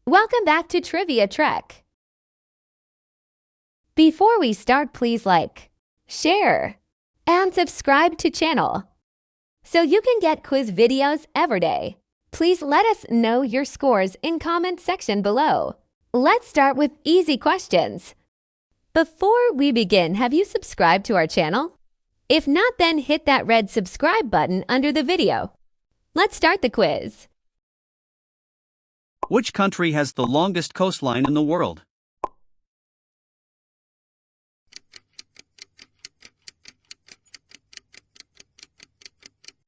Welcome back to Trivia Trek. Before we start, please like, share, and subscribe to channel so you can get quiz videos every day. Please let us know your scores in comment section below. Let's start with easy questions. Before we begin, have you subscribed to our channel? If not, then hit that red subscribe button under the video. Let's start the quiz. Which country has the longest coastline in the world?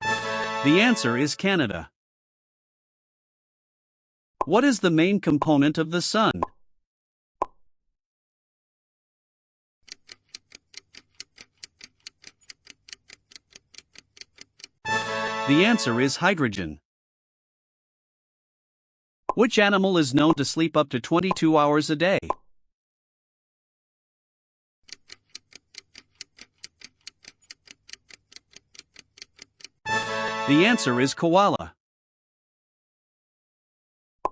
The answer is Canada. What is the main component of the sun? The answer is hydrogen. Which animal is known to sleep up to 22 hours a day? The answer is koala.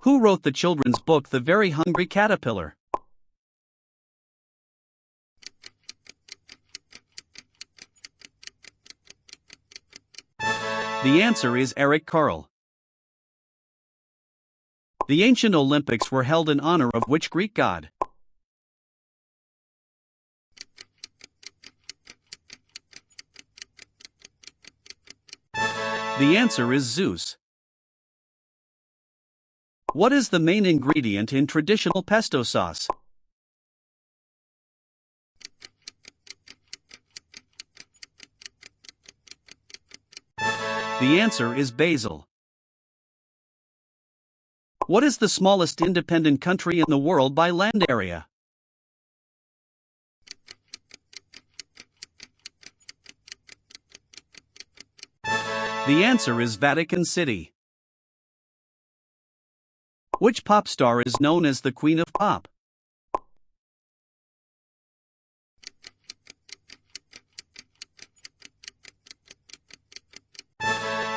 Who wrote the children's book The Very Hungry Caterpillar? The answer is Eric Carle. The ancient Olympics were held in honor of which Greek god? The answer is Zeus. What is the main ingredient in traditional pesto sauce? The answer is basil. What is the smallest independent country in the world by land area? The answer is Vatican City. Which pop star is known as the Queen of Pop?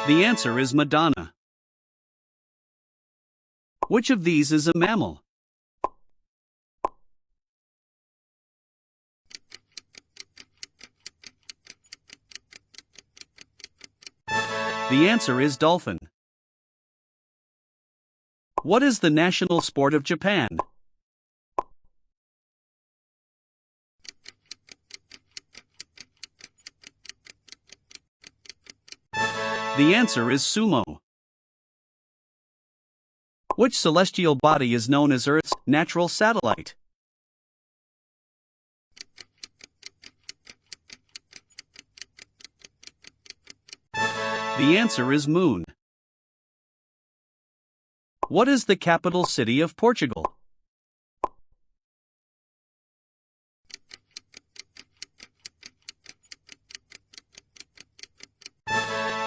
The answer is Madonna. Which of these is a mammal? The answer is dolphin. What is the national sport of Japan? The answer is sumo. Which celestial body is known as Earth's natural satellite? The answer is Moon. What is the capital city of Portugal?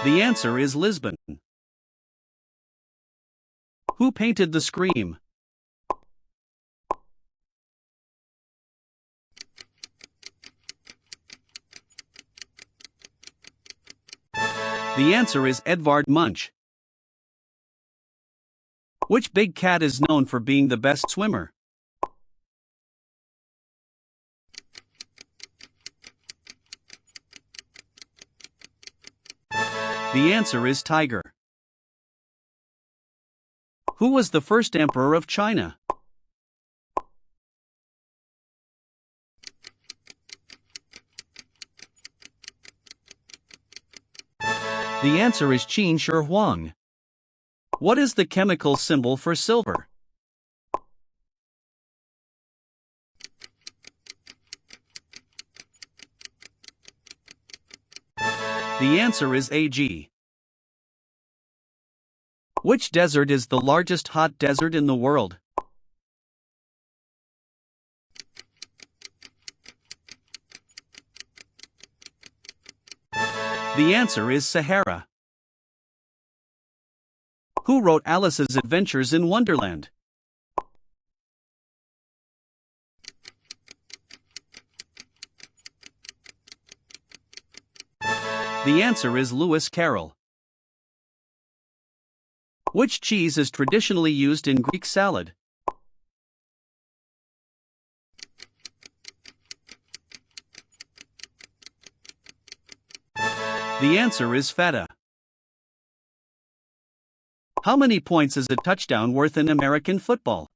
The answer is Lisbon. Who painted the Scream? The answer is Edvard Munch. Which big cat is known for being the best swimmer? The answer is tiger. Who was the first emperor of China? The answer is Qin Shi Huang. What is the chemical symbol for silver? The answer is Ag. Which desert is the largest hot desert in the world? The answer is Sahara. Who wrote Alice's Adventures in Wonderland? The answer is Lewis Carroll. Which cheese is traditionally used in Greek salad? The answer is feta. How many points is a touchdown worth in American football?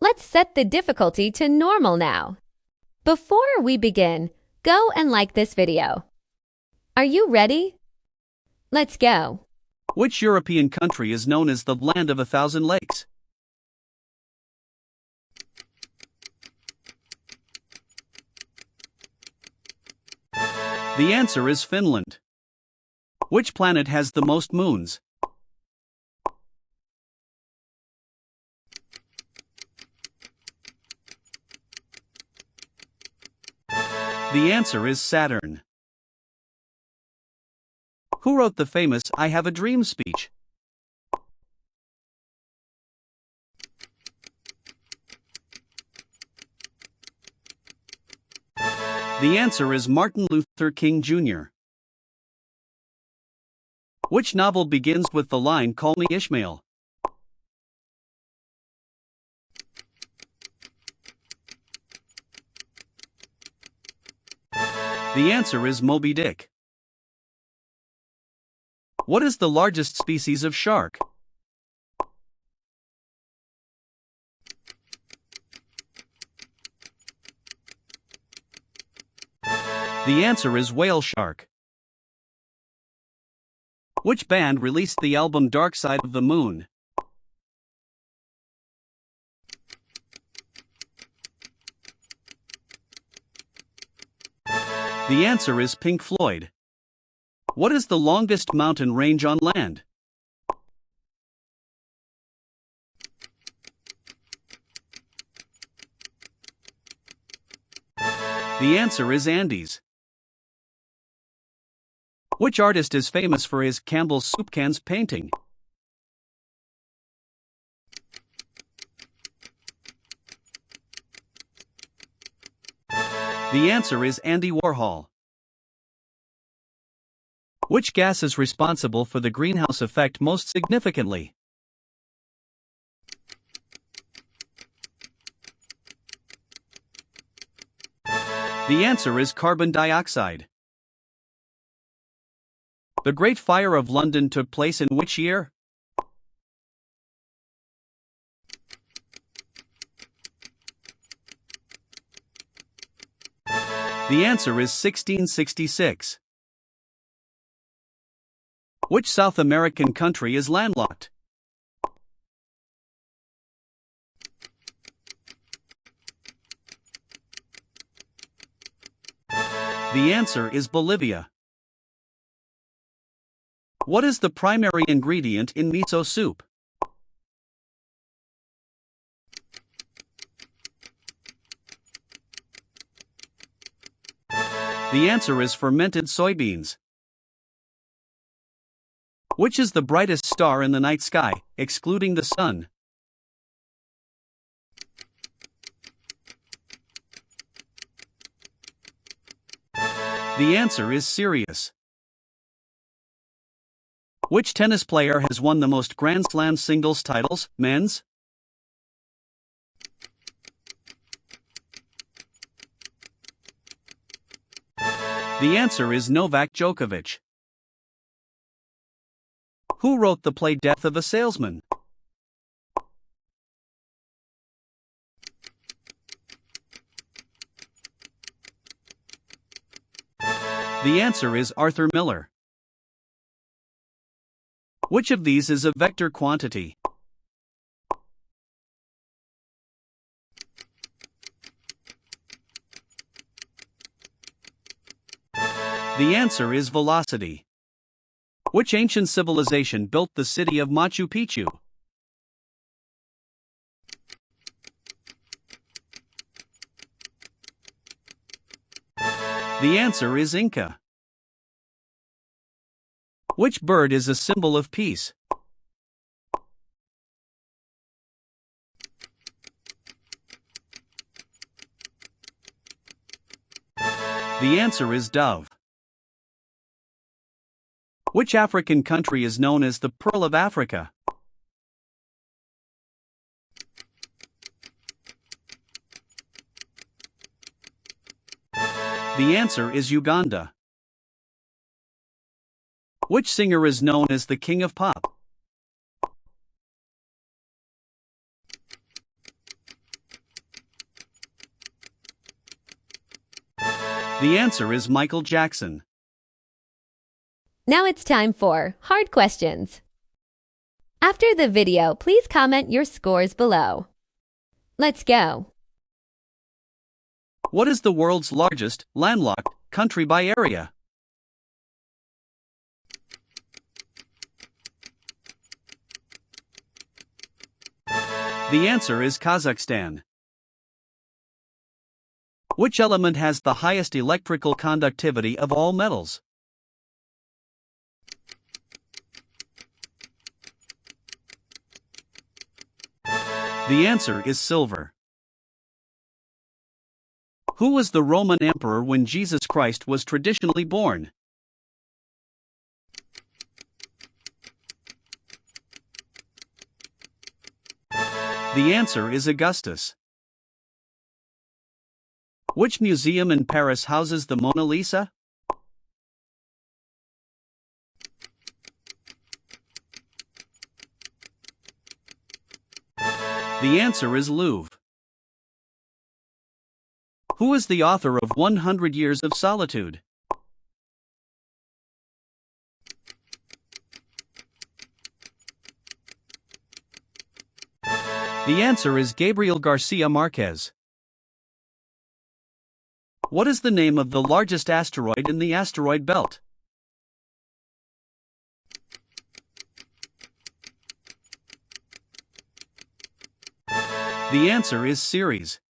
Let's set the difficulty to normal now. Before we begin, go and like this video. Are you ready? Let's go. Which European country is known as the land of 1,000 lakes? The answer is Finland. Which planet has the most moons? The answer is Saturn. Who wrote the famous "I Have a Dream" speech? The answer is Martin Luther King Jr. Which novel begins with the line "Call me Ishmael"? The answer is Moby Dick. What is the largest species of shark? The answer is whale shark. Which band released the album Dark Side of the Moon? The answer is Pink Floyd. What is the longest mountain range on land? The answer is Andes. Which artist is famous for his Campbell's soup cans painting? The answer is Andy Warhol. Which gas is responsible for the greenhouse effect most significantly? The answer is carbon dioxide. The Great Fire of London took place in which year? The answer is 1666. Which South American country is landlocked? The answer is Bolivia. What is the primary ingredient in miso soup? The answer is fermented soybeans. Which is the brightest star in the night sky, excluding the sun? The answer is Sirius. Which tennis player has won the most Grand Slam singles titles, men's? The answer is Novak Djokovic. Who wrote the play Death of a Salesman? The answer is Arthur Miller. Which of these is a vector quantity? The answer is velocity. Which ancient civilization built the city of Machu Picchu? The answer is Inca. Which bird is a symbol of peace? The answer is dove. Which African country is known as the Pearl of Africa? The answer is Uganda. Which singer is known as the King of Pop? The answer is Michael Jackson. Now it's time for hard questions. After the video, please comment your scores below. Let's go. What is the world's largest landlocked country by area? The answer is Kazakhstan. Which element has the highest electrical conductivity of all metals? The answer is silver. Who was the Roman emperor when Jesus Christ was traditionally born? The answer is Augustus. Which museum in Paris houses the Mona Lisa? The answer is Louvre. Who is the author of 100 Years of Solitude? The answer is Gabriel Garcia Marquez. What is the name of the largest asteroid in the asteroid belt? The answer is Ceres.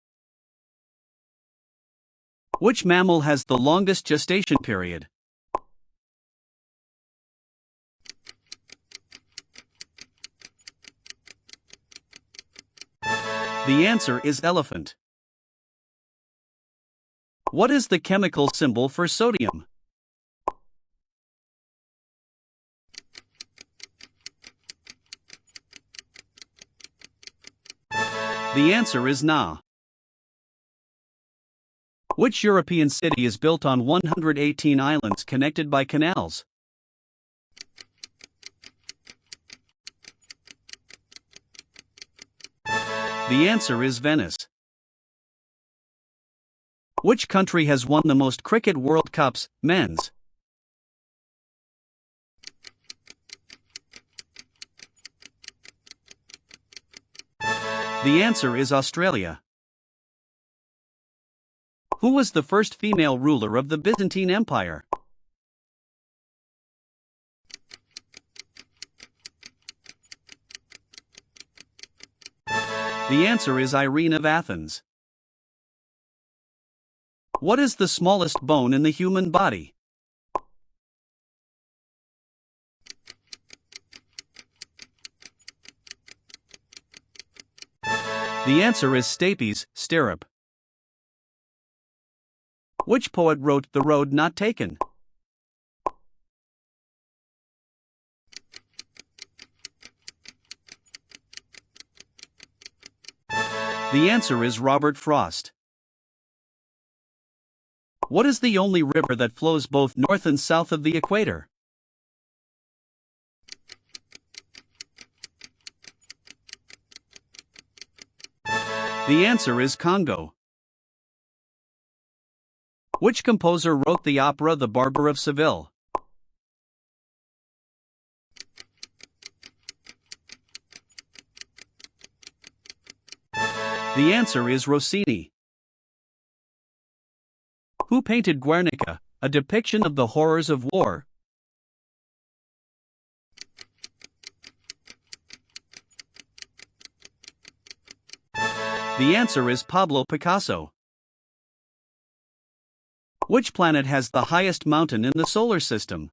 Which mammal has the longest gestation period? The answer is elephant. What is the chemical symbol for sodium? The answer is Na. Which European city is built on 118 islands connected by canals? The answer is Venice. Which country has won the most Cricket World Cups, men's? The answer is Australia. Who was the first female ruler of the Byzantine Empire? The answer is Irene of Athens. What is the smallest bone in the human body? The answer is stapes, stirrup. Which poet wrote The Road Not Taken? The answer is Robert Frost. What is the only river that flows both north and south of the equator? The answer is Congo. Which composer wrote the opera The Barber of Seville? The answer is Rossini. Who painted Guernica, a depiction of the horrors of war? The answer is Pablo Picasso. Which planet has the highest mountain in the solar system?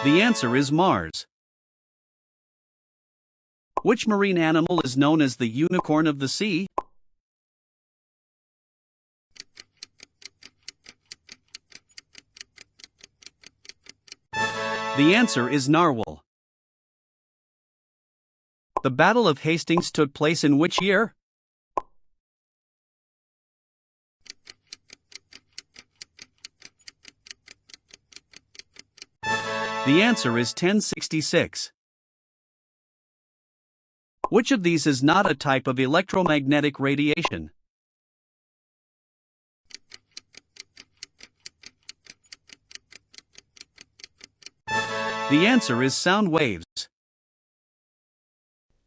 The answer is Mars. Which marine animal is known as the unicorn of the sea? The answer is narwhal. The Battle of Hastings took place in which year? The answer is 1066. Which of these is not a type of electromagnetic radiation? The answer is sound waves.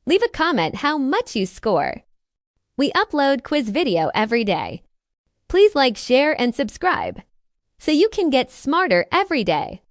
Leave a comment how much you score. We upload quiz video every day. Please like, share, and subscribe so you can get smarter every day.